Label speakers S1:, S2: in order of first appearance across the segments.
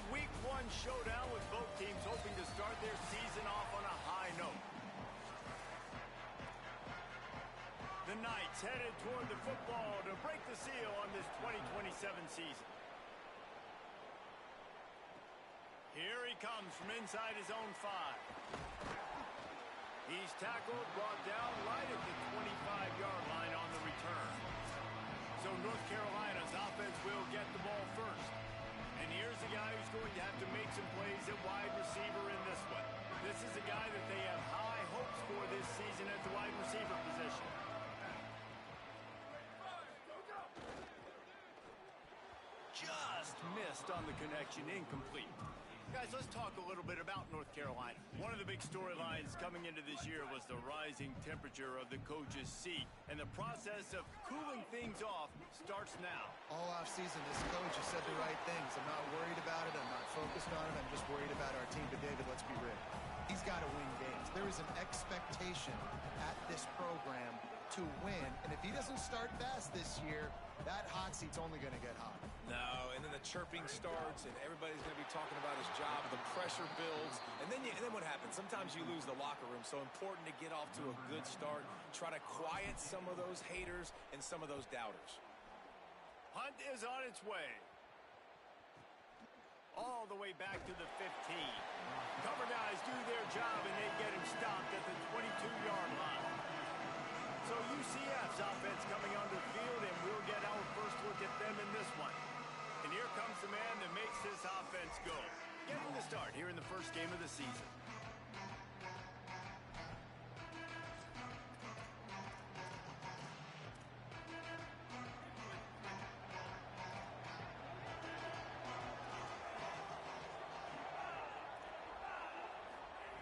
S1: Week 1 showdown with both teams hoping to start their season off on a high note. The Knights headed toward the football to break the seal on this 2027 season. Here he comes from inside his own 5. He's tackled, brought down right at the 25-yard line on the return. So North Carolina's offense will get the ball first. And here's a guy who's going to have to make some plays at wide receiver in this one. This is a guy that they have high hopes for this season at the wide receiver position. Just missed on the connection, incomplete. Guys, let's talk a little bit about North Carolina. One of the big storylines coming into this year was the rising temperature of the coach's seat. And the process of cooling things off starts now.
S2: All offseason, this coach has said the right things. I'm not worried about it. I'm not focused on it. I'm just worried about our team. But, David, let's be real. He's got to win games. There is an expectation at this program to win. And if he doesn't start fast this year, that hot seat's only going to get hot.
S3: No, and then the chirping starts, and everybody's going to be talking about his job. The pressure builds, and then what happens? Sometimes you lose the locker room. So important to get off to a good start. Try to quiet some of those haters and some of those doubters.
S1: Hunt is on its way. All the way back to the 15. Cover guys do their job, and they get him stopped at the 22-yard line. So UCF's offense coming onto the field, and we'll get our first look at them in this one. And here comes the man that makes this offense go. Getting the start here in the first game of the season.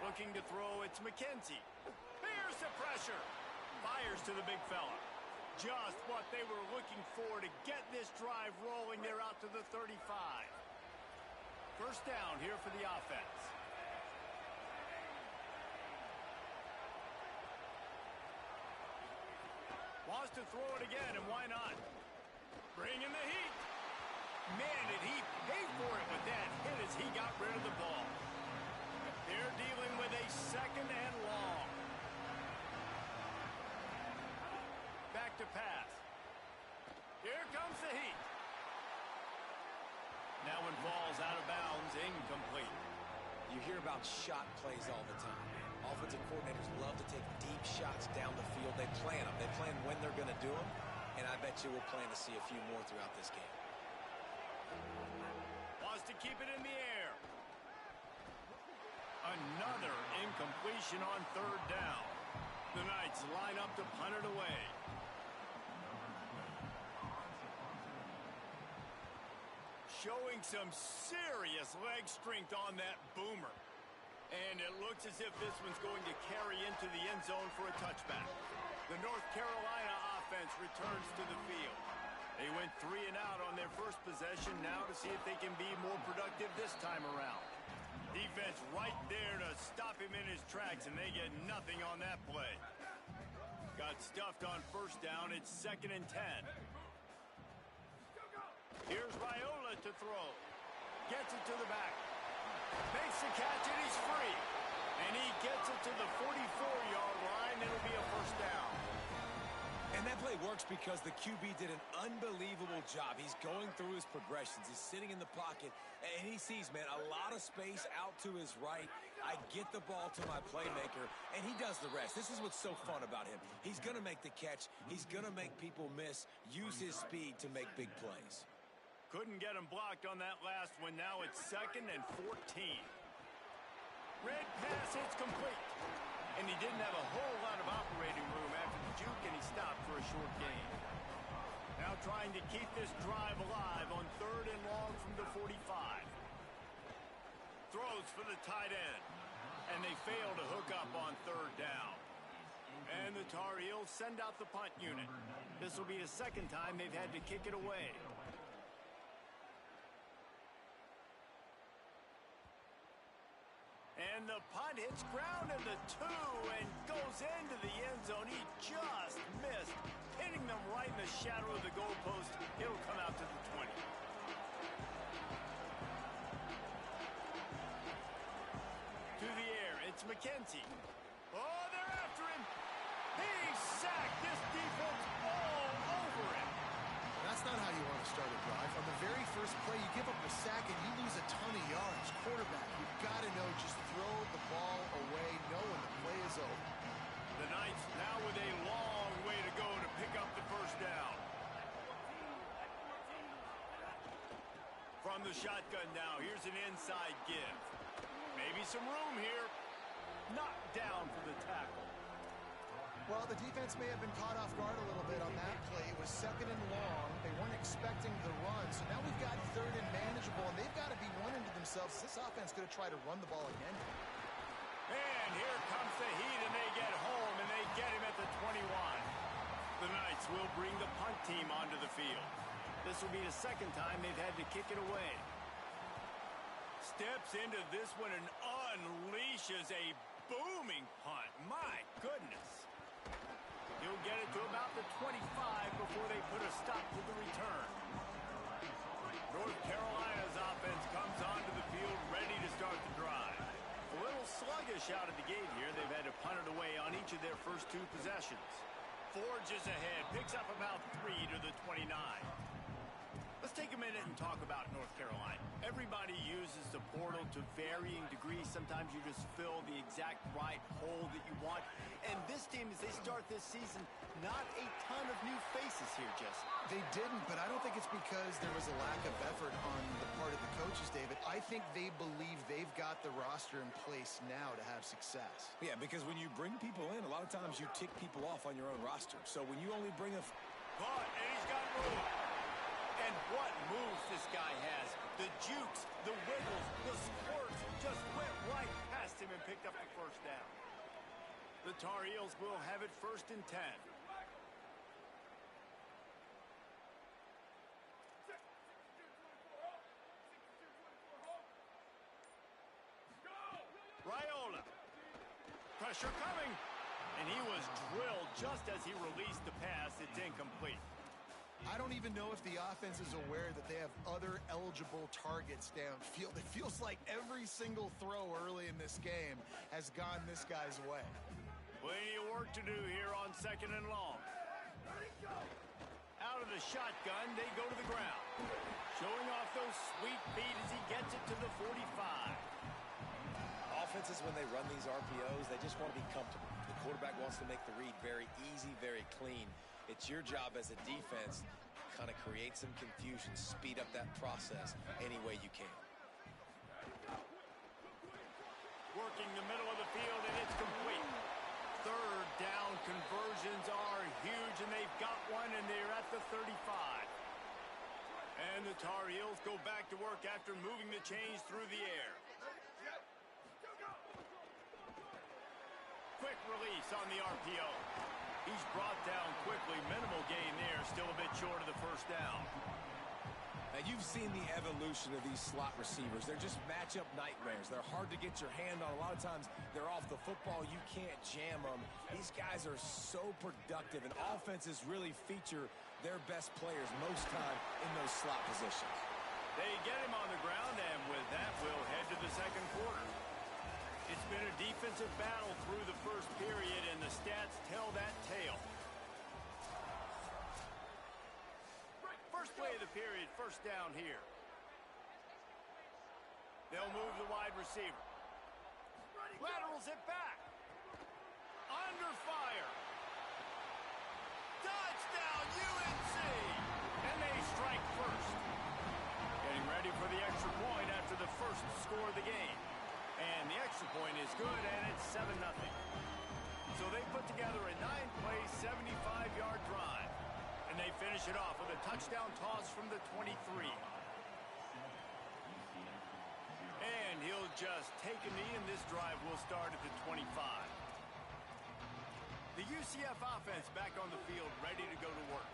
S1: Looking to throw, it's McKenzie. Here's the pressure. Fires to the big fella. Just what they were looking for to get this drive rolling. They're out to the 35. First down here for the offense. Wants to throw it again, and why not? Bring in the heat. Man, did he pay for it with that hit as he got rid of the ball. They're dealing with a second and long. Back to pass. Here comes the heat. That one falls out of bounds, incomplete.
S3: You hear about shot plays all the time. Offensive coordinators love to take deep shots down the field. They plan them. They plan when they're going to do them, and I bet you we'll plan to see a few more throughout this game.
S1: Wants to keep it in the air. Another incompletion on third down. The Knights line up to punt it away. Showing some serious leg strength on that boomer. And it looks as if this one's going to carry into the end zone for a touchback. The North Carolina offense returns to the field. They went 3 and out on their first possession, now to see if they can be more productive this time around. Defense right there to stop him in his tracks, and they get nothing on that play. Got stuffed on first down. It's 2nd and 10. Here's Raiola to throw. Gets it to the back. Makes the catch, and he's free. And he gets it to the 44-yard line. It'll be a first down.
S3: And that play works because the QB did an unbelievable job. He's going through his progressions. He's sitting in the pocket, and he sees, man, a lot of space out to his right. I get the ball to my playmaker, and he does the rest. This is what's so fun about him. He's going to make the catch. He's going to make people miss, use his speed to make big plays.
S1: Couldn't get him blocked on that last one. Now it's 2nd and 14. Red pass, it's complete. And he didn't have a whole lot of operating room after the juke, and he stopped for a short gain. Now trying to keep this drive alive on 3rd and long from the 45. Throws for the tight end. And they fail to hook up on 3rd down. And the Tar Heels send out the punt unit. This will be the 2nd time they've had to kick it away. And the punt hits ground in the 2 and goes into the end zone. He just missed, hitting them right in the shadow of the goalpost. It'll come out to the 20. It's McKenzie. Oh, they're after him. He's sacked. This defense all over him.
S2: That's not how you want to start a drive. On the very first play, you give up a sack and you lose a ton of yards. Quarterback, you've got to know, just throw the ball away, knowing the play is over.
S1: The Knights now with a long way to go to pick up the first down. From the shotgun now, here's an inside give. Maybe some room here. Knocked down for the tackle.
S2: Well, the defense may have been caught off guard a little bit on that play. It was 2nd and long. They weren't expecting the run. So now we've got 3rd and manageable, and they've got to be wondering to themselves, is this offense going to try to run the ball again?
S1: And here comes the heat, and they get home, and they get him at the 21. The Knights will bring the punt team onto the field. This will be the 2nd time they've had to kick it away. Steps into this one and unleashes a booming punt. My goodness. He'll get it to about the 25 before they put a stop to the return. North Carolina's offense comes onto the field ready to start the drive. A little sluggish out of the gate here. They've had to punt it away on each of their first 2 possessions. Forges ahead, picks up about 3 to the 29. Let's take a minute and talk about North Carolina. Everybody uses the portal to varying degrees. Sometimes you just fill the exact right hole that you want. And this team, as they start this season, not a ton of new faces here, Jesse.
S2: They didn't, but I don't think it's because there was a lack of effort on the part of the coaches, David. I think they believe they've got the roster in place now to have success.
S3: Yeah, because when you bring people in, a lot of times you tick people off on your own roster. So when you only bring a...
S1: Caught, and he's got room. And what moves this guy has. The jukes, the wiggles, the squirts just went right past him and picked up the first down. The Tar Heels will have it 1st and 10. Raiola. Pressure coming. And he was drilled just as he released the pass. It's incomplete.
S2: I don't even know if the offense is aware that they have other eligible targets downfield. It feels like every single throw early in this game has gone this guy's way.
S1: Plenty of work to do here on 2nd and long. Out of the shotgun, they go to the ground. Showing off those sweet feet as he gets it to the 45.
S3: Offenses, when they run these RPOs, they just want to be comfortable. The quarterback wants to make the read very easy, very clean. It's your job as a defense to kind of create some confusion, speed up that process any way you can.
S1: Working the middle of the field, and it's complete. 3rd down conversions are huge, and they've got one, and they're at the 35. And the Tar Heels go back to work after moving the chains through the air. Quick release on the RPO. He's brought down quickly. Minimal gain there. Still a bit short of the first down.
S3: Now, you've seen the evolution of these slot receivers. They're just matchup nightmares. They're hard to get your hand on. A lot of times, they're off the football. You can't jam them. These guys are so productive, and offenses really feature their best players most time in those slot positions.
S1: They get him on the ground, and with that, we'll head to the 2nd quarter. It's been a defensive battle through the first period, and the stats tell that tale. First play of the period, 1st down here. They'll move the wide receiver. Laterals it back. Under fire. Touchdown, UNC! And they strike first. Getting ready for the extra point after the first score of the game. And the extra point is good, and it's 7-0. So they put together a 9-play, 75-yard drive. And they finish it off with a touchdown toss from the 23. And he'll just take a knee, and this drive will start at the 25. The UCF offense back on the field, ready to go to work.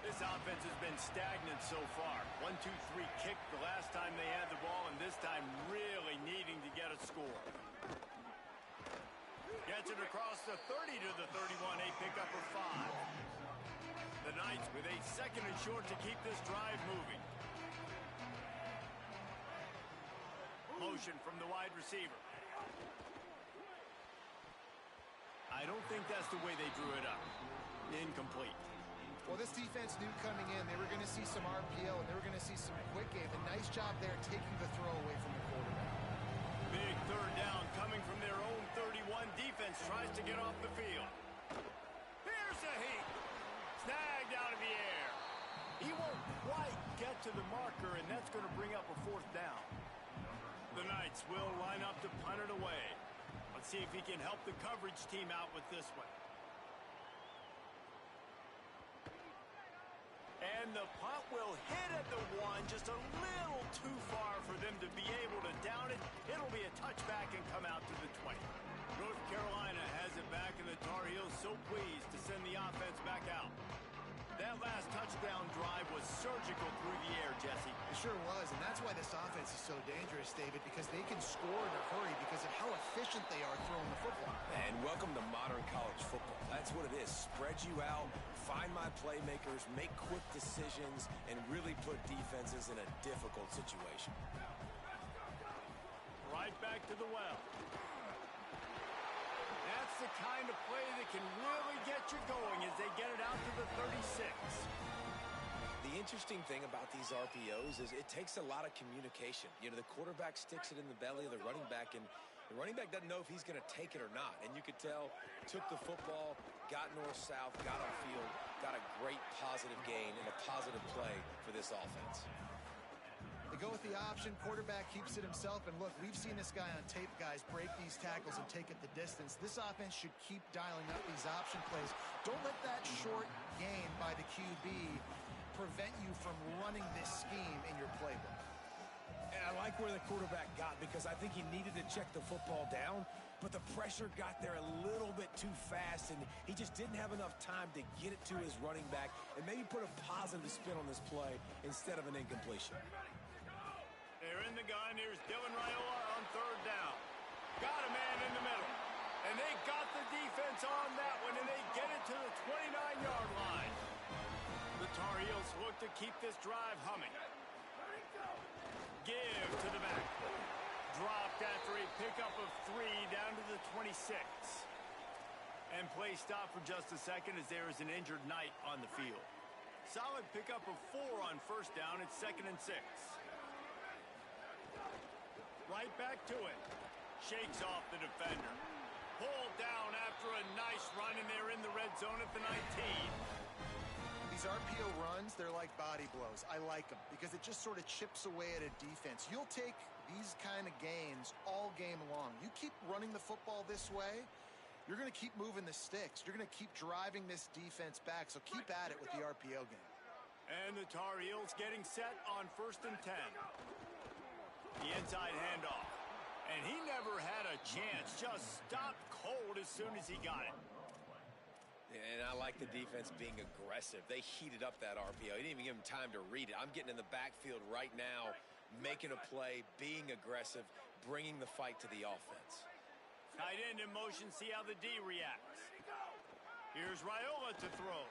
S1: This offense has been stagnant so far. 1-2-3 kick the last time they had the ball, and this time really needing to get a score. Gets it across the 30 to the 31, a pickup of 5. The Knights with a 2nd and short to keep this drive moving. Motion from the wide receiver. I don't think that's the way they drew it up. Incomplete.
S2: Well, this defense knew coming in they were going to see some RPO and they were going to see some quick game. A nice job there taking the throw away from the quarterback.
S1: Big third down coming from their own 31. Defense tries to get off the field. Here's a heat. Snagged out of the air. He won't quite get to the marker, and that's going to bring up a fourth down. The Knights will line up to punt it away. Let's see if he can help the coverage team out with this one. And the punt will hit at the one, just a little too far for them to be able to down it. It'll be a touchback and come out to the 20. North Carolina has it back, and the Tar Heels so pleased to send the offense back out. That last touchdown drive was surgical through the air, Jesse.
S2: It sure was, and that's why this offense is so dangerous, David, because they can score in a hurry because of how efficient they are throwing the football.
S3: And welcome to modern college football. That's what it is. Spread you out, find my playmakers, make quick decisions, and really put defenses in a difficult situation.
S1: Right back to the well. That's the kind of play that can really get you going as they get it out to the 36.
S3: The interesting thing about these RPOs is it takes a lot of communication. You know, the quarterback sticks it in the belly of the running back, and the running back doesn't know if he's going to take it or not. And you could tell, took the football, got north-south, got on field, got a great positive gain and a positive play for this offense.
S2: They go with the option. Quarterback keeps it himself. And look, we've seen this guy on tape, guys, break these tackles and take it the distance. This offense should keep dialing up these option plays. Don't let that short gain by the QB prevent you from running this scheme in your playbook.
S3: And I like where the quarterback got because I think he needed to check the football down, but the pressure got there a little bit too fast, and he just didn't have enough time to get it to his running back and maybe put a positive spin on this play instead of an incompletion.
S1: They're in the gun. Here's Dylan Raiola on third down. Got a man in the middle. And they got the defense on that one, and they get it to the 29-yard line. The Tar Heels look to keep this drive humming. Give to the back. Dropped after a pickup of 3 down to the 26. And play stop for just a second as there is an injured Knight on the field. Solid pickup of 4 on first down. It's 2nd and 6. Right back to it. Shakes off the defender. Pulled down after a nice run, and they're in the red zone at the 19.
S2: These RPO runs, they're like body blows. I like them because it just sort of chips away at a defense. You'll take these kind of gains all game long. You keep running the football this way, you're going to keep moving the sticks. You're going to keep driving this defense back, so keep at it with the RPO game.
S1: And the Tar Heels getting set on 1st and 10. The inside handoff. And he never had a chance. Just stopped cold as soon as he got it.
S3: And I like the defense being aggressive. They heated up that RPO. He didn't even give him time to read it. I'm getting in the backfield right now, making a play, being aggressive, bringing the fight to the offense.
S1: Tight end in motion, see how the D reacts. Here's Raiola to throw.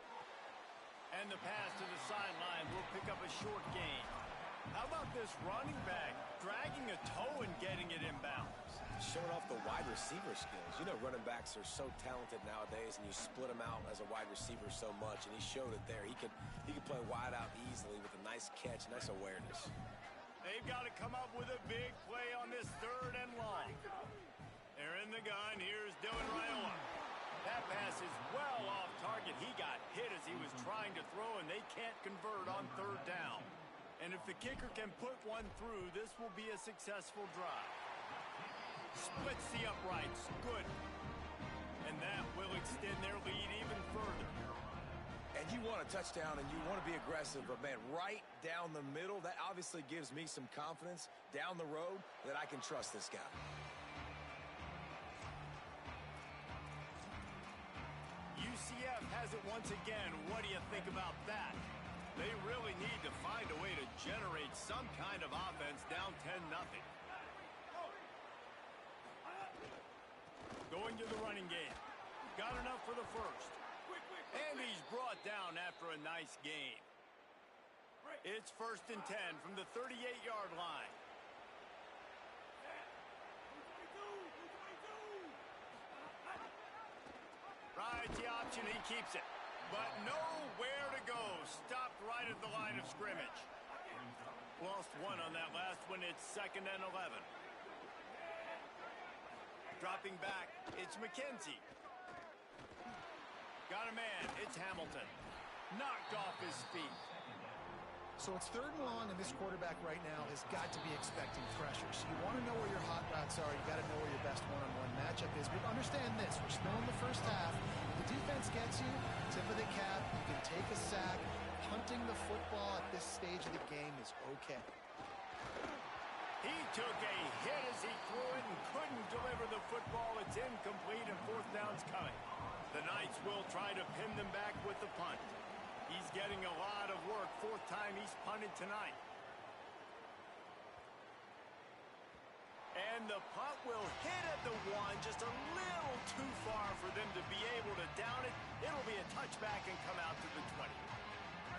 S1: And the pass to the sideline will pick up a short gain. How about this running back dragging a toe and getting it inbounds?
S3: Showing off the wide receiver skills. You know, running backs are so talented nowadays, and you split them out as a wide receiver so much, and he showed it there. He could play wide out easily with a nice catch, nice awareness.
S1: They've got to come up with a big play on this 3rd and long. They're in the gun. Here's Dylan Raiola. That pass is well off target. He got hit as he was trying to throw, and they can't convert on 3rd down. And if the kicker can put one through, this will be a successful drive. Splits the uprights. Good. And that will extend their lead even further.
S3: And you want a touchdown and you want to be aggressive, but man, right down the middle, that obviously gives me some confidence down the road that I can trust this guy.
S1: UCF has it once again. What do you think about that? They really need to find a way to generate some kind of offense down 10-0. Going to the running game. Got enough for the first. And he's brought down after a nice gain. It's 1st and 10 from the 38-yard line. the option. He keeps it. But nowhere to go. Stopped right at the line of scrimmage. Lost one on that last one. It's 2nd and 11. Dropping back, it's McKenzie. Got a man, it's Hamilton. Knocked off his feet.
S2: So it's 3rd and long, and this quarterback right now has got to be expecting pressure. So you want to know where your hot routes are. You got to know where your best one-on-one matchup is. But understand this, we're still in the first half. If the defense gets you, tip of the cap, you can take a sack. Punting the football at this stage of the game is okay.
S1: He took a hit as he threw it and couldn't deliver the football. It's incomplete and 4th down's coming. The Knights will try to pin them back with the punt. He's getting a lot of work. 4th time he's punted tonight. And the punt will hit at the 1, just a little too far for them to be able to down it. It'll be a touchback and come out to the 20.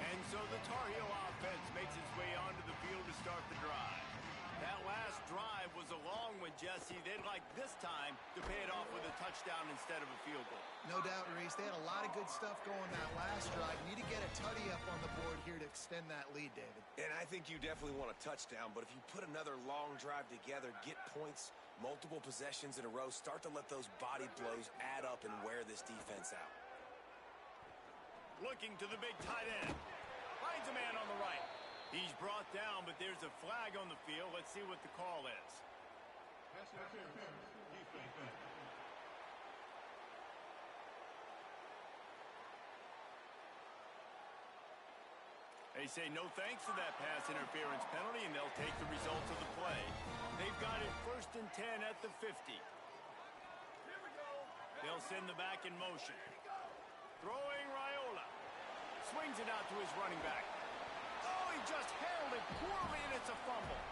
S1: And so the Tar Heel offense makes its way onto the field to start the drive. That last drive was a long one, Jesse. They'd like this time to pay it off with a touchdown instead of a field goal.
S2: No doubt, Reese. They had a lot of good stuff going that last drive. Need to get a tutty up on the board here to extend that lead, David.
S3: And I think you definitely want a touchdown, but if you put another long drive together, get points, multiple possessions in a row, start to let those body blows add up and wear this defense out.
S1: Looking to the big tight end. Finds a man on the right. He's brought down, but there's a flag on the field. Let's see what the call is. They say no thanks to that pass interference penalty, and they'll take the results of the play. They've got it 1st and 10 at the 50. They'll send the back in motion. Throwing Raiola. Swings it out to his running back. Oh, he just handled it poorly, and it's a fumble.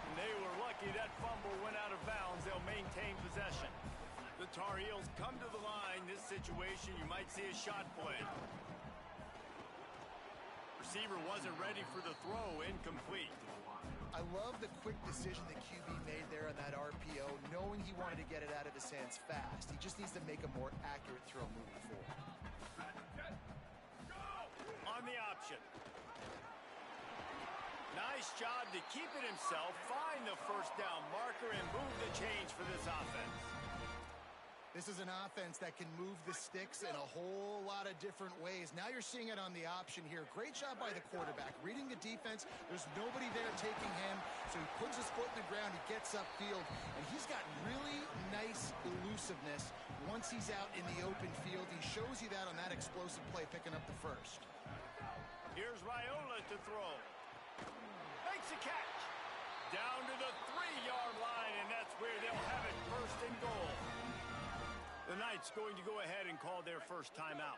S1: And they were lucky that fumble went out of bounds. They'll maintain possession. The Tar Heels come to the line. This situation, you might see a shot play. Receiver wasn't ready for the throw. Incomplete.
S2: I love the quick decision the QB made there on that RPO, knowing he wanted to get it out of his hands fast. He just needs to make a more accurate throw moving forward.
S1: On the option. Nice job to keep it himself, find the 1st down marker, and move the chains for this offense.
S2: This is an offense that can move the sticks in a whole lot of different ways. Now you're seeing it on the option here. Great job by the quarterback. Reading the defense, there's nobody there taking him, so he puts his foot in the ground, he gets upfield, and he's got really nice elusiveness once he's out in the open field. He shows you that on that explosive play, picking up the 1st.
S1: Here's Raiola to throw. Makes a catch. Down to the 3-yard line, and that's where they'll have it 1st and goal. The Knights going to go ahead and call their first timeout.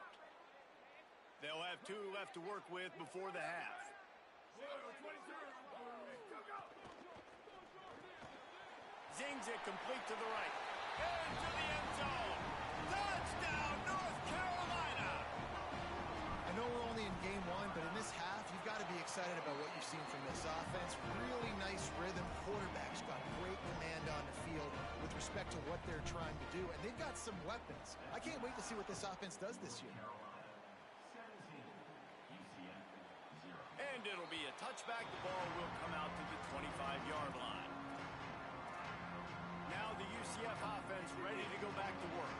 S1: They'll have 2 left to work with before the half. Zings it complete to the right. Into the end zone. Touchdown, North Carolina!
S2: I know we're only in game 1, but in this half, you've got to be excited about what you've seen from this offense. Really nice rhythm. Quarterback's got great command on the field with respect to what they're trying to do, and they've got some weapons. I can't wait to see what this offense does this year.
S1: And it'll be a touchback. The ball will come out to the 25-yard line. Now the UCF offense ready to go back to work.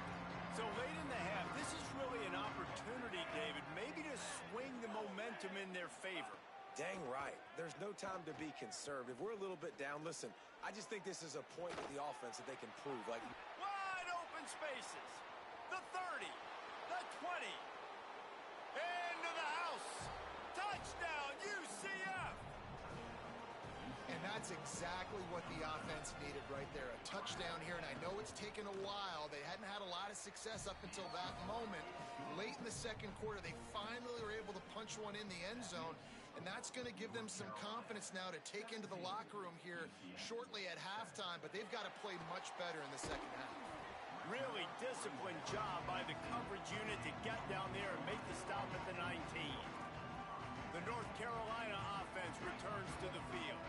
S1: So late in the half, this is really an opportunity, David, maybe to swing the momentum in their favor.
S3: Dang right. There's no time to be conservative. We're a little bit down. Listen, I just think this is a point with the offense that they can prove. Like,
S1: wide open spaces. The 30, the 20, into the house. Touchdown, UCF!
S2: And that's exactly what the offense needed right there. A touchdown here, and I know it's taken a while. They hadn't had a lot of success up until that moment. Late in the 2nd quarter, they finally were able to punch one in the end zone, and that's going to give them some confidence now to take into the locker room here shortly at halftime, but they've got to play much better in the 2nd half.
S1: Really disciplined job by the coverage unit to get down there and make the stop at the 19. The North Carolina offense returns to the field.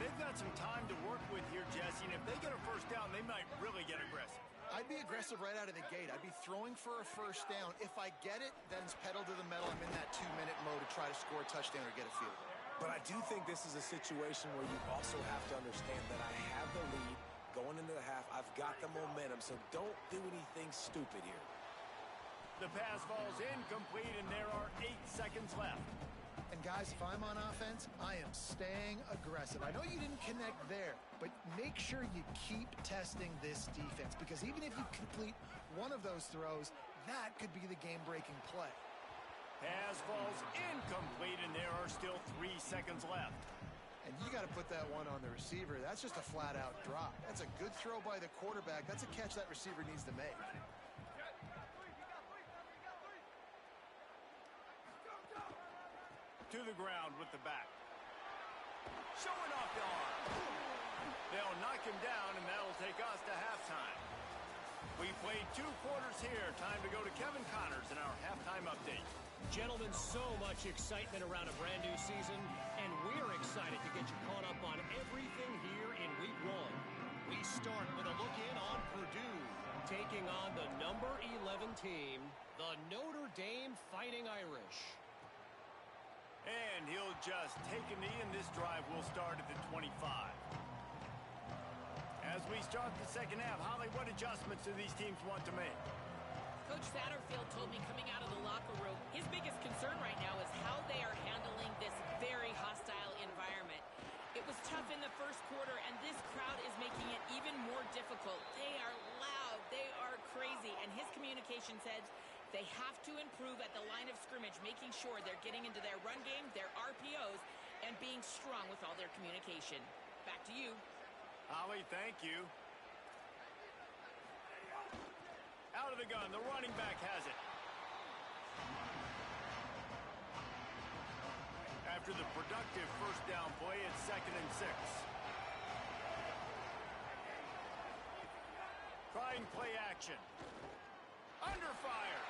S1: They've got some time to work with here, Jesse, and if they get a 1st down, they might really get aggressive.
S2: I'd be aggressive right out of the gate. I'd be throwing for a first down. If I get it, then it's pedal to the metal. I'm in that 2-minute mode to try to score a touchdown or get a field goal.
S3: But I do think this is a situation where you also have to understand that I have the lead going into the half. I've got the momentum, so don't do anything stupid here.
S1: The pass falls incomplete, and there are 8 seconds left.
S2: And guys, if I'm on offense, I am staying aggressive. I know you didn't connect there, but make sure you keep testing this defense, because even if you complete one of those throws, that could be the game-breaking play.
S1: Pass falls incomplete, and there are still 3 seconds left.
S2: And you got to put that one on the receiver. That's just a flat-out drop. That's a good throw by the quarterback. That's a catch that receiver needs to make.
S1: To the ground with the back. Showing off the arm. They'll knock him down, and that'll take us to halftime. We played 2 quarters here. Time to go to Kevin Connors in our halftime update.
S4: Gentlemen, so much excitement around a brand new season, and we're excited to get you caught up on everything here in Week 1. We start with a look in on Purdue, taking on the number 11 team, the Notre Dame Fighting Irish.
S1: And he'll just take a knee, and this drive will start at the 25. As we start the second half, Holly, what adjustments do these teams want to make?
S5: Coach Satterfield told me coming out of the locker room, his biggest concern right now is how they are handling this very hostile environment. It was tough in the first quarter, and this crowd is making it even more difficult. They are loud. They are crazy. And his communication said they have to improve at the line of scrimmage, making sure they're getting into their run game, their RPOs, and being strong with all their communication. Back to you.
S1: Holly, thank you. Out of the gun, the running back has it. After the productive first down play, it's 2nd and 6. Trying play action. Under fire.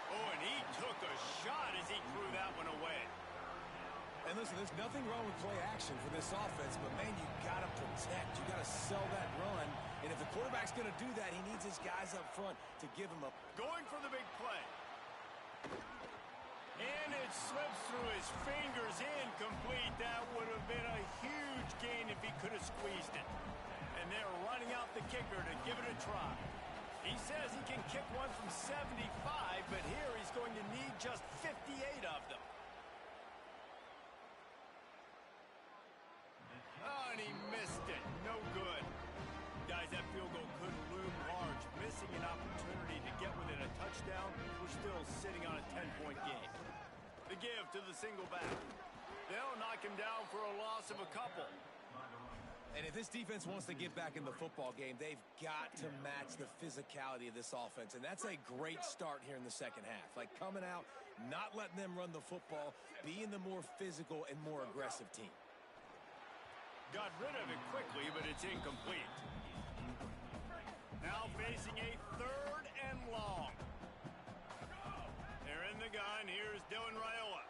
S1: Oh, and he took a shot as he threw that one away.
S3: And listen, there's nothing wrong with play action for this offense, but man, you got to protect. You got to sell that run. And if the quarterback's going to do that, he needs his guys up front to give him a...
S1: Going for the big play. And it slips through his fingers, incomplete. That would have been a huge gain if he could have squeezed it. And they're running out the kicker to give it a try. He says he can kick one from 75, but here he's going to need just 58 of them. Oh, and he missed it. No good. Guys, that field goal could loom large. Missing an opportunity to get within a touchdown. We're still sitting on a 10-point game. The give to the single back. They'll knock him down for a loss of a couple.
S3: And if this defense wants to get back in the football game, they've got to match the physicality of this offense. And that's a great start here in the second half. Like coming out, not letting them run the football, being the more physical and more aggressive team.
S1: Got rid of it quickly, but it's incomplete. Now facing a 3rd and long. They're in the gun. Here's Dylan Raiola.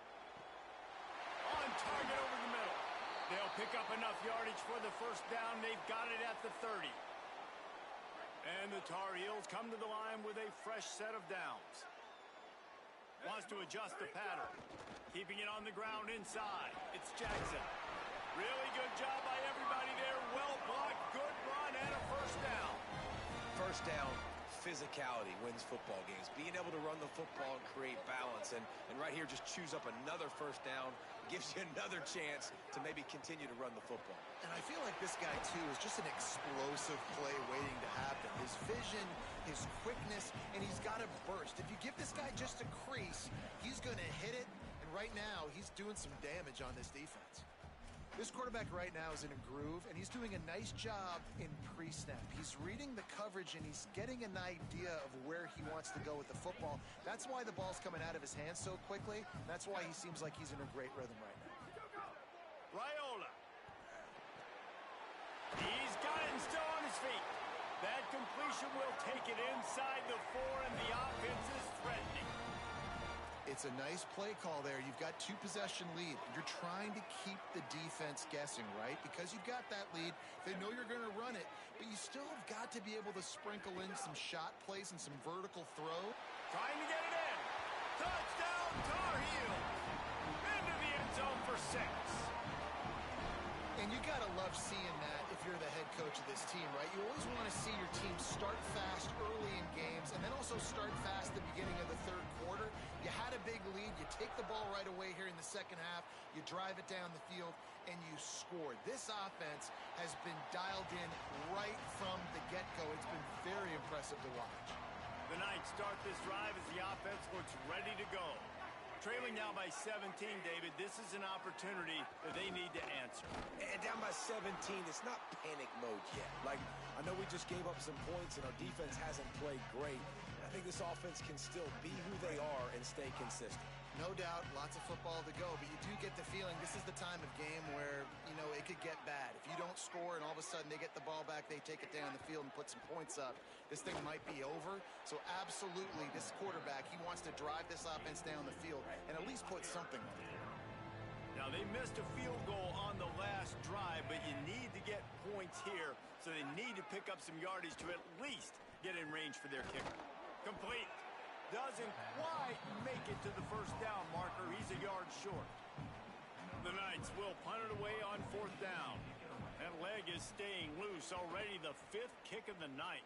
S1: On target over the middle. They'll pick up enough yardage for the first down. They've got it at the 30. And the Tar Heels come to the line with a fresh set of downs. Wants to adjust the pattern. Keeping it on the ground inside. It's Jackson. Really good job by everybody there. Well blocked, good run, and a first down.
S3: First down, physicality wins football games. Being able to run the football and create balance. And right here, just choose up another first down. Gives you another chance to maybe continue to run the football.
S2: And I feel like this guy, too, is just an explosive play waiting to happen. His vision, his quickness, and he's got a burst. If you give this guy just a crease, he's going to hit it. And right now, he's doing some damage on this defense. This quarterback right now is in a groove, and he's doing a nice job in pre-snap. He's reading the coverage, and he's getting an idea of where he wants to go with the football. That's why the ball's coming out of his hands so quickly. That's why he seems like he's in a great rhythm right now.
S1: Raiola. He's got it and still on his feet. That completion will take it inside the 4, and the offense is threatening.
S2: It's a nice play call there. You've got 2-possession lead. You're trying to keep the defense guessing, right? Because you've got that lead, they know you're going to run it, but you still have got to be able to sprinkle in some shot plays and some vertical throw.
S1: Trying to get it in. Touchdown, Tar Heel. Into the end zone for 6.
S2: And you got to love seeing that if you're the head coach of this team, right? You always want to see your team start fast early in games and then also start fast at the beginning of the third quarter. You had a big lead. You take the ball right away here in the second half. You drive it down the field, and you score. This offense has been dialed in right from the get-go. It's been very impressive to watch.
S1: The Knights start this drive as the offense looks ready to go. Trailing now by 17, David. This is an opportunity that they need to answer.
S3: And down by 17, it's not panic mode yet. Like, I know we just gave up some points and our defense hasn't played great. I think this offense can still be who they are and stay consistent.
S2: No doubt, lots of football to go, but you do get the feeling this is the time of game where, you know, it could get bad. If you don't score and all of a sudden they get the ball back, they take it down the field and put some points up, this thing might be over. So absolutely, this quarterback, he wants to drive this offense down the field and at least put something on it.
S1: Now, they missed a field goal on the last drive, but you need to get points here, so they need to pick up some yardage to at least get in range for their kicker. Complete. Doesn't quite make it to the first down marker. He's a yard short. The Knights will punt it away on 4th down. That leg is staying loose. Already the 5th kick of the night.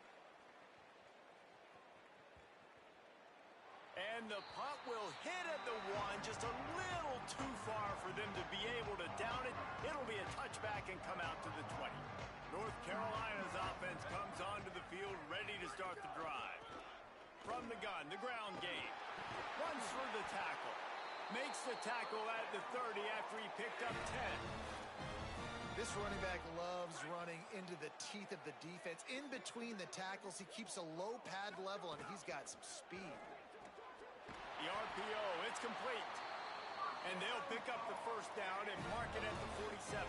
S1: And the punt will hit at the 1, just a little too far for them to be able to down it. It'll be a touchback and come out to the 20. North Carolina's offense comes onto the field ready to start the drive. From the gun, the ground game. Runs for the tackle. Makes the tackle at the 30 after he picked up 10.
S2: This running back loves running into the teeth of the defense. In between the tackles, he keeps a low pad level, and he's got some speed.
S1: The RPO, it's complete. And they'll pick up the first down and mark it at the 47.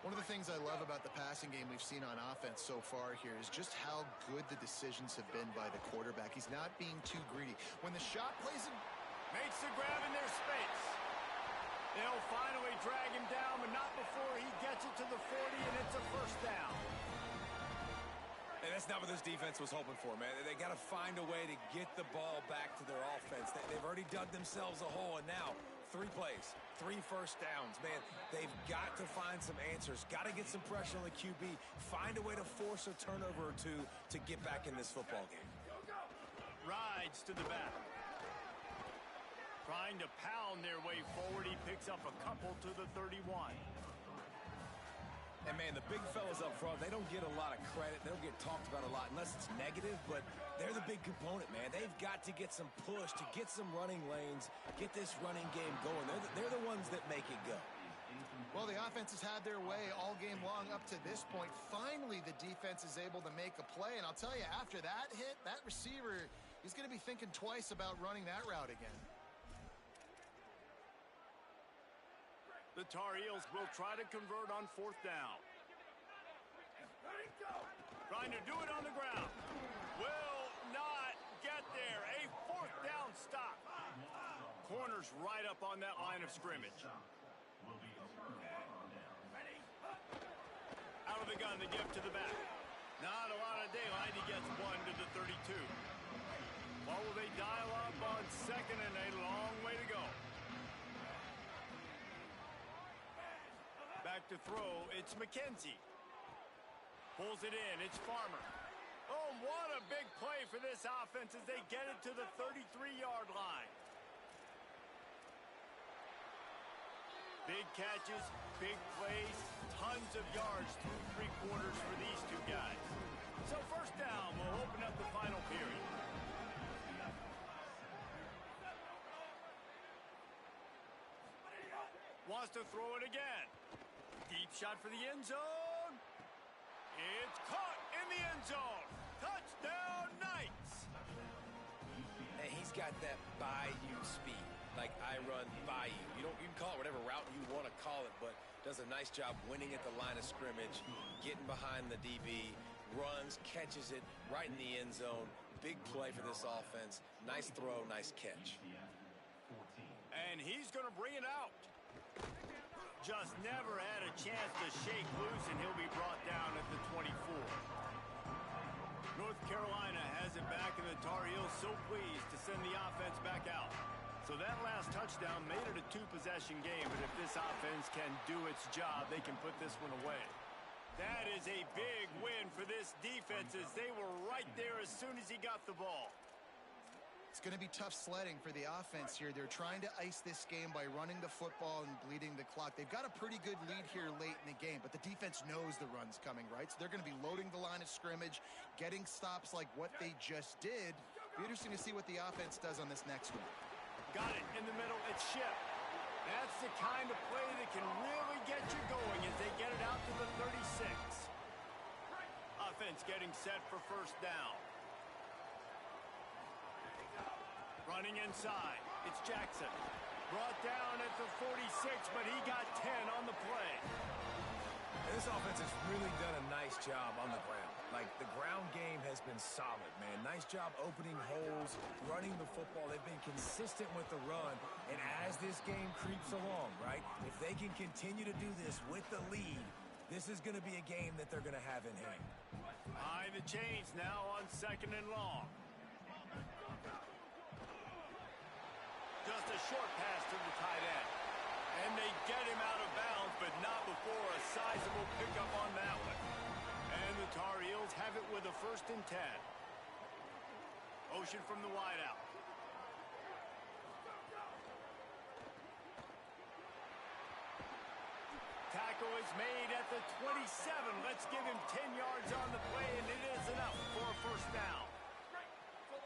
S2: One of the things I love about the passing game we've seen on offense so far here is just how good the decisions have been by the quarterback. He's not being too greedy. When the shot plays him,
S1: makes the grab in their space. They'll finally drag him down, but not before he gets it to the 40, and it's a first down.
S3: And that's not what this defense was hoping for, man. They got to find a way to get the ball back to their offense. They've already dug themselves a hole, and now 3 plays, 3 first downs. Man, they've got to find some answers. Got to get some pressure on the QB. Find a way to force a turnover or two to get back in this football game.
S1: Rides to the back. Trying to pound their way forward. He picks up a couple to the 31.
S3: And, man, the big fellas up front, they don't get a lot of credit. They don't get talked about a lot unless it's negative, but they're the big component, man. They've got to get some push, to get some running lanes, get this running game going. They're the ones that make it go.
S2: Well, the offense has had their way all game long up to this point. Finally, the defense is able to make a play, and I'll tell you, after that hit, that receiver, he's going to be thinking twice about running that route again.
S1: The Tar Heels will try to convert on 4th down. Trying to do it on the ground. Will not get there. A 4th down stop. Corners right up on that line of scrimmage. Out of the gun, the give to the back. Not a lot of daylight. He gets 1 to the 32. What will they dial up on 2nd and a long way to go? Back to throw, it's McKenzie. Pulls it in, it's Farmer. Oh, what a big play for this offense as they get it to the 33-yard line. Big catches, big plays, tons of yards through 3 quarters for these 2 guys. So first down will open up the final period. Wants to throw it again. Deep shot for the end zone. It's caught in the end zone. Touchdown, Knights.
S3: And he's got that bayou speed. Like I run bayou. You can call it whatever route you want to call it, but does a nice job winning at the line of scrimmage, getting behind the DB, runs, catches it right in the end zone. Big play for this offense. Nice throw, nice catch.
S1: And he's going to bring it out. Just never had a chance to shake loose, and he'll be brought down at the 24. North Carolina has it back, and the Tar Heels so pleased to send the offense back out. So that last touchdown made it a two-possession game, but if this offense can do its job, they can put this one away. That is a big win for this defense, as they were right there as soon as he got the ball.
S2: It's going to be tough sledding for the offense here. They're trying to ice this game by running the football and bleeding the clock. They've got a pretty good lead here late in the game, but the defense knows the run's coming, right? So they're going to be loading the line of scrimmage, getting stops like what they just did. Be interesting to see what the offense does on this next one.
S1: Got it in the middle. It's Ship. That's the kind of play that can really get you going as they get it out to the 36. Offense getting set for first down. Running inside. It's Jackson. Brought down at the 46, but he got 10 on the play.
S3: This offense has really done a nice job on the ground. Like, the ground game has been solid, man. Nice job opening holes, running the football. They've been consistent with the run. And as this game creeps along, right, if they can continue to do this with the lead, this is going to be a game that they're going to have in hand.
S1: Behind the chains now on 2nd and long. Just a short pass to the tight end. And they get him out of bounds, but not before a sizable pickup on that one. And the Tar Heels have it with a 1st and 10. Ocean from the wideout. Tackle is made at the 27. Let's give him 10 yards on the play, and it is enough for a 1st down.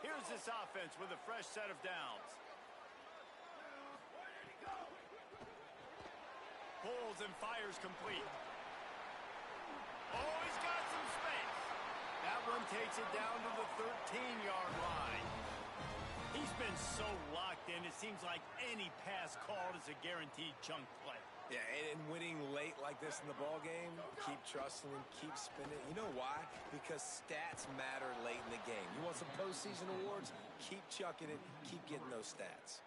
S1: Here's this offense with a fresh set of downs. Pulls and fires complete. Oh, he's got some space. That one takes it down to the 13-yard line. He's been so locked in, it seems like any pass called is a guaranteed chunk play.
S3: Yeah, and winning late like this in the ball game, keep trusting him, keep spinning. You know why? Because stats matter late in the game. You want some postseason awards? Keep chucking it, keep getting those stats.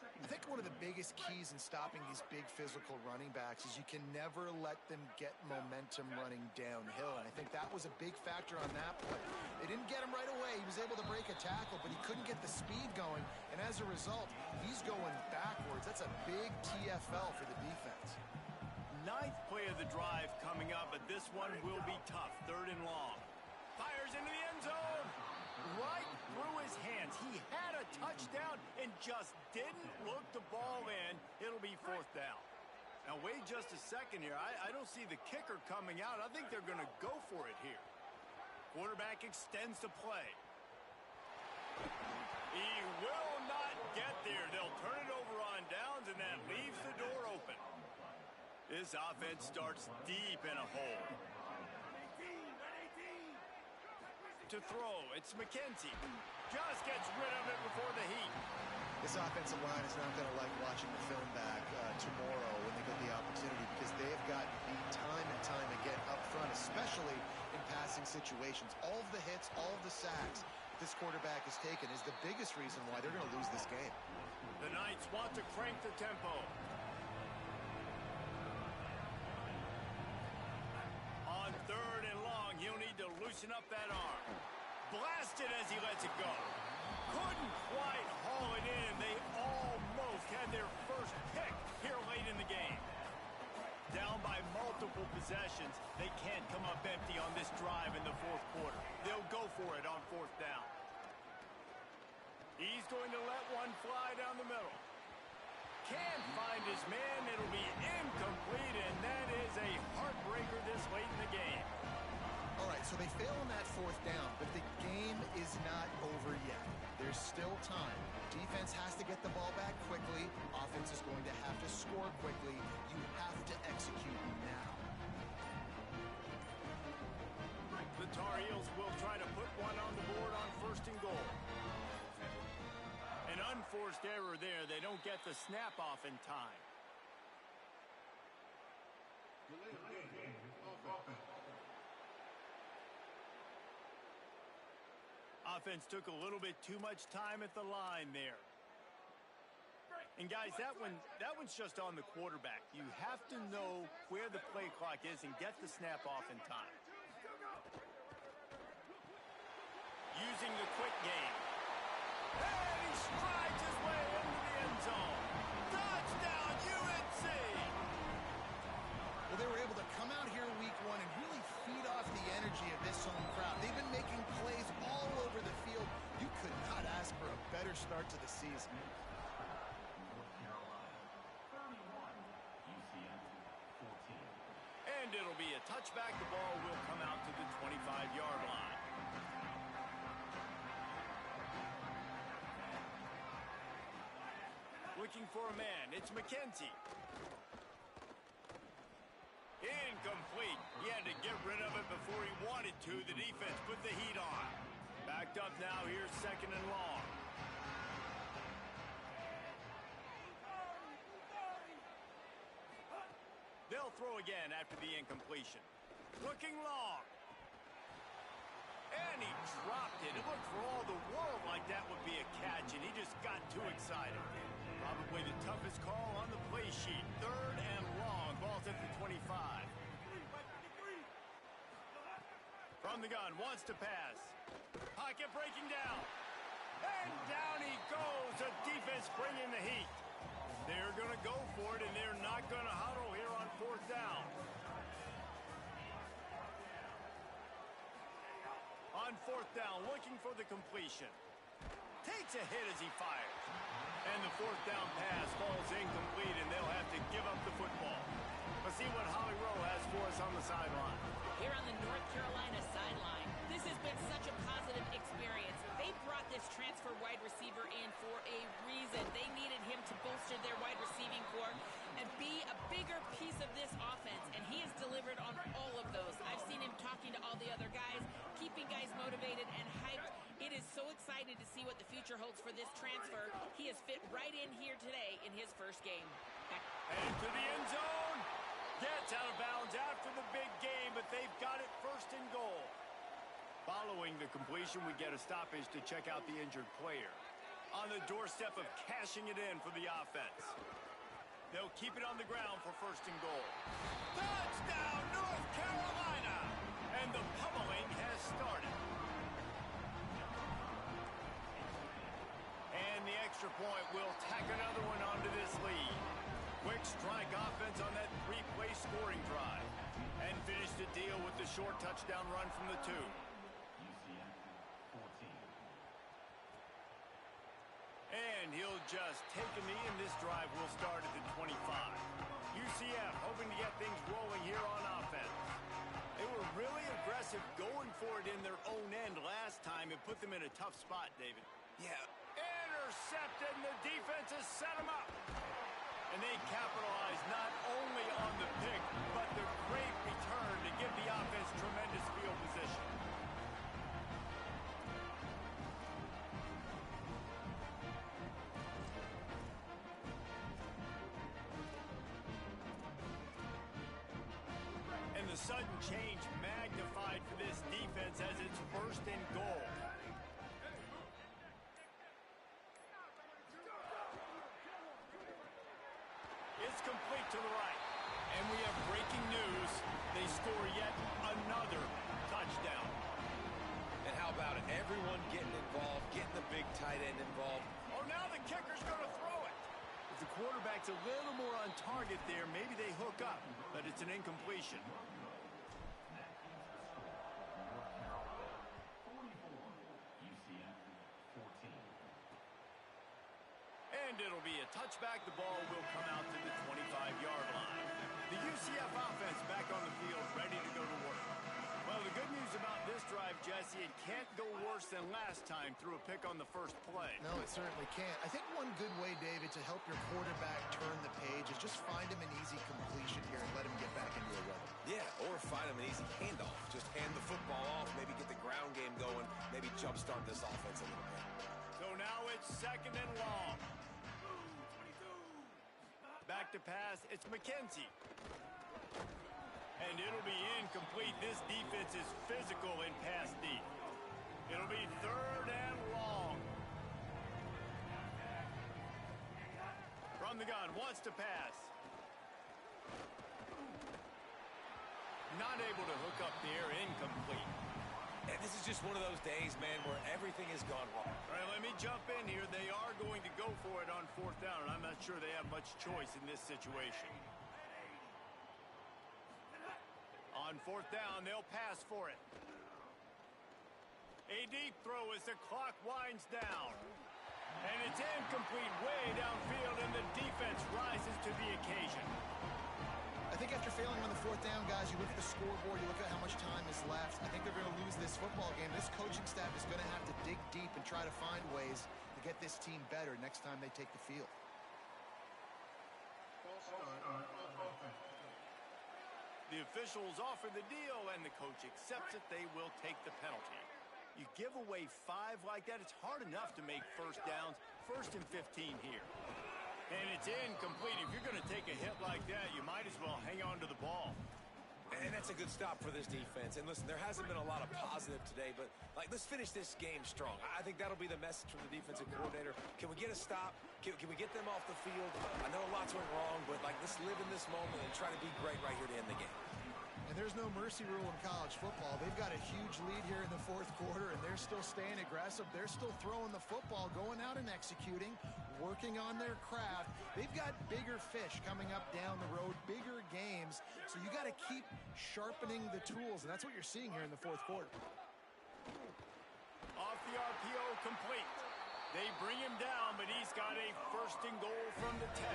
S2: I think one of the biggest keys in stopping these big physical running backs is you can never let them get momentum running downhill. And I think that was a big factor on that play. They didn't get him right away. He was able to break a tackle, but he couldn't get the speed going. And as a result, he's going backwards. That's a big TFL for the defense.
S1: 9th play of the drive coming up, but this one will be tough. 3rd and long. Fires into the end zone. Right through his hands. He had a touchdown and just didn't look the ball in. It'll be 4th down. Now, wait just a second here. I don't see the kicker coming out. I think they're going to go for it here. Quarterback extends the play. He will not get there. They'll turn it over on downs, and that leaves the door open. This offense starts deep in a hole. To throw, it's McKenzie. Just gets rid of it before the heat.
S2: This offensive line is not going to like watching the film back tomorrow when they get the opportunity, because they have gotten beat time and time again up front, especially in passing situations. All of the hits, all of the sacks this quarterback has taken is the biggest reason why they're going to lose this game.
S1: The Knights want to crank the tempo. On 3rd and long, he'll need to loosen up that arm. Blasted as he lets it go. Couldn't quite haul it in. They almost had their first pick here late in the game. Down by multiple possessions, they can't come up empty on this drive in the 4th quarter. They'll go for it on 4th down. He's going to let one fly down the middle. Can't find his man. It'll be incomplete, and that is a heartbreaker this late in the game.
S2: All right, so they fail on that 4th down, but the game is not over yet. There's still time. Defense has to get the ball back quickly. Offense is going to have to score quickly. You have to execute now.
S1: The Tar Heels will try to put one on the board on 1st and goal. An unforced error there. They don't get the snap off in time. Offense took a little bit too much time at the line there. And guys, that one's just on the quarterback. You have to know where the play clock is and get the snap off in time. Using the quick game. And he strides his way into the end zone. Touchdown, UNC!
S2: Well, they were able to come out here week one and really feed off the energy of this home crowd. They've been making plays all over the field. You could not ask for a better start to the season.
S1: And it'll be a touchback. The ball will come out to the 25-yard line. Looking for a man. It's McKenzie. Incomplete. He had to get rid of it before he wanted to. The defense put the heat on. Backed up now. Here's second and long. They'll throw again after the incompletion. Looking long. And he dropped it. It looked for all the world like that would be a catch, and he just got too excited. Probably the toughest call on the play sheet. Third and long. Ball's at the 25. From the gun, wants to pass. Pocket breaking down. And down he goes. The defense bringing the heat. They're going to go for it, and they're not going to huddle here on fourth down. On fourth down, looking for the completion. Takes a hit as he fires. And the fourth down pass falls incomplete, and they'll have to give up the football. Let's see what Holly Rowe has for us on the sideline.
S5: Here on the North Carolina sideline, this has been such a positive experience. They brought this transfer wide receiver in for a reason. They needed him to bolster their wide receiving core and be a bigger piece of this offense, and he has delivered on all of those. I've seen him talking to all the other guys, keeping guys motivated and hyped. It is so exciting to see what the future holds for this transfer. He has fit right in here today in his first game.
S1: And to the end zone. Gets out of bounds after the big game, but they've got it first and goal. Following the completion, we get a stoppage to check out the injured player. On the doorstep of cashing it in for the offense. They'll keep it on the ground for first and goal. Touchdown, North Carolina! And the pummeling has started. And the extra point will tack another one onto this lead. Quick strike offense on that three-play scoring drive. And finish the deal with the short touchdown run from the 2. And he'll just take a knee, and this drive will start at the 25. UCF hoping to get things rolling here on offense. They were really aggressive going for it in their own end last time and put them in a tough spot, David.
S3: Yeah.
S1: Intercepted, and the defense has set them up. And they capitalize not only on the pick, but the great return to give the offense tremendous field position. And the sudden change magnified for this defense as it's first and goal. It's complete to the right. And we have breaking news. They score yet another touchdown.
S3: And how about it? Everyone getting involved, getting the big tight end involved.
S1: Oh, now the kicker's going to throw it. If the quarterback's a little more on target there, maybe they hook up, but it's an incompletion. And it'll be a touchback. The ball will come out to the 25-yard line. The UCF offense back on the field, ready to go to work. Well, the good news about this drive, Jesse, it can't go worse than last time through a pick on the first play.
S2: No, it certainly can't. I think one good way, David, to help your quarterback turn the page is just find him an easy completion here and let him get back into a rhythm.
S3: Yeah, or find him an easy handoff. Just hand the football off, maybe get the ground game going, maybe jumpstart this offense a little bit.
S1: So now it's second and long. Back to pass, it's McKenzie. And it'll be incomplete. This defense is physical in pass deep. It'll be 3rd and long. From the gun, wants to pass. Not able to hook up the air, incomplete.
S3: And this is just one of those days, man, where everything has gone wrong.
S1: All right, let me jump in here. They are going to go for it on 4th down, and I'm not sure they have much choice in this situation. On 4th down, they'll pass for it. A deep throw as the clock winds down. And it's incomplete way downfield, and the defense rises to the occasion.
S2: I think after failing on the 4th down, guys, you look at the scoreboard, you look at how much time is left. I think they're going to lose this football game. This coaching staff is going to have to dig deep and try to find ways to get this team better next time they take the field.
S1: The officials offer the deal, and the coach accepts it. They will take the penalty. You give away 5 like that, it's hard enough to make 1st downs. 1st and 15 here. And it's incomplete. If you're going to take a hit like that, you might as well hang on to the ball.
S3: And that's a good stop for this defense. And listen, there hasn't been a lot of positive today, but let's finish this game strong. I think that'll be the message from the defensive coordinator. Can we get a stop? Can we get them off the field? I know lots went wrong, but let's live in this moment and try to be great right here to end the game.
S2: And there's no mercy rule in college football. They've got a huge lead here in the 4th quarter, and they're still staying aggressive. They're still throwing the football, going out and executing, working on their craft. They've got bigger fish coming up down the road, bigger games. So you got to keep sharpening the tools, and that's what you're seeing here in the 4th quarter.
S1: Off the RPO, complete. They bring him down, but he's got a 1st and goal from the 10.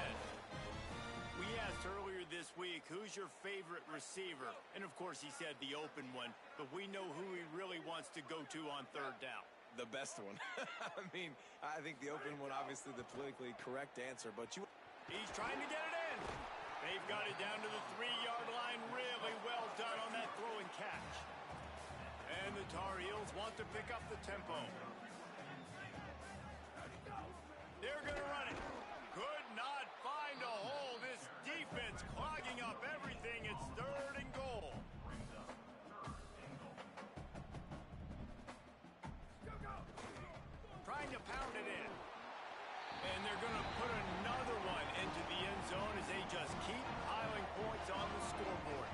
S1: We asked earlier this week, who's your favorite receiver? And, of course, he said the open one, but we know who he really wants to go to on 3rd down.
S3: The best one. I mean, I think the open one, obviously the politically correct answer, but
S1: he's trying to get it in. They've got it down to the 3-yard line. Really well done on that throw and catch. And the Tar Heels want to pick up the tempo. They're going to run it. Could not find a hole. This defense clogging up everything. It's 3rd and goal. Trying to pound it in. And they're going to put another one into the end zone as they just keep piling points on the scoreboard.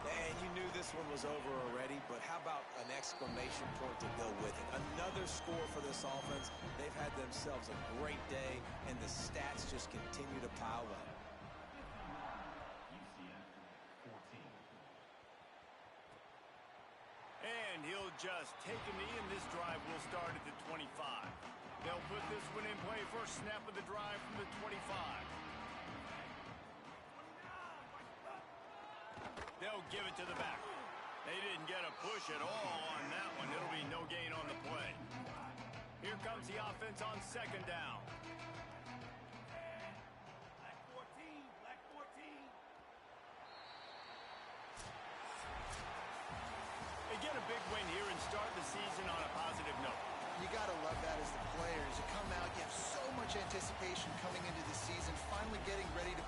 S3: And you knew this one was over already, but how about an exclamation point to go with it? Another score for this offense. They've had themselves a great day, and the stats just continue to pile up.
S1: And he'll just take a knee, and this drive will start at the 25. They'll put this one in play. First snap of the drive from the 25. They'll give it to the back. They didn't get a push at all on that one. It'll be no gain on the play. Here comes the offense on 2nd down.
S6: Black 14, Black 14.
S1: They get a big win here and start the season on a positive note.
S2: You got to love that as the players. You come out, you have so much anticipation coming into the season, finally getting ready to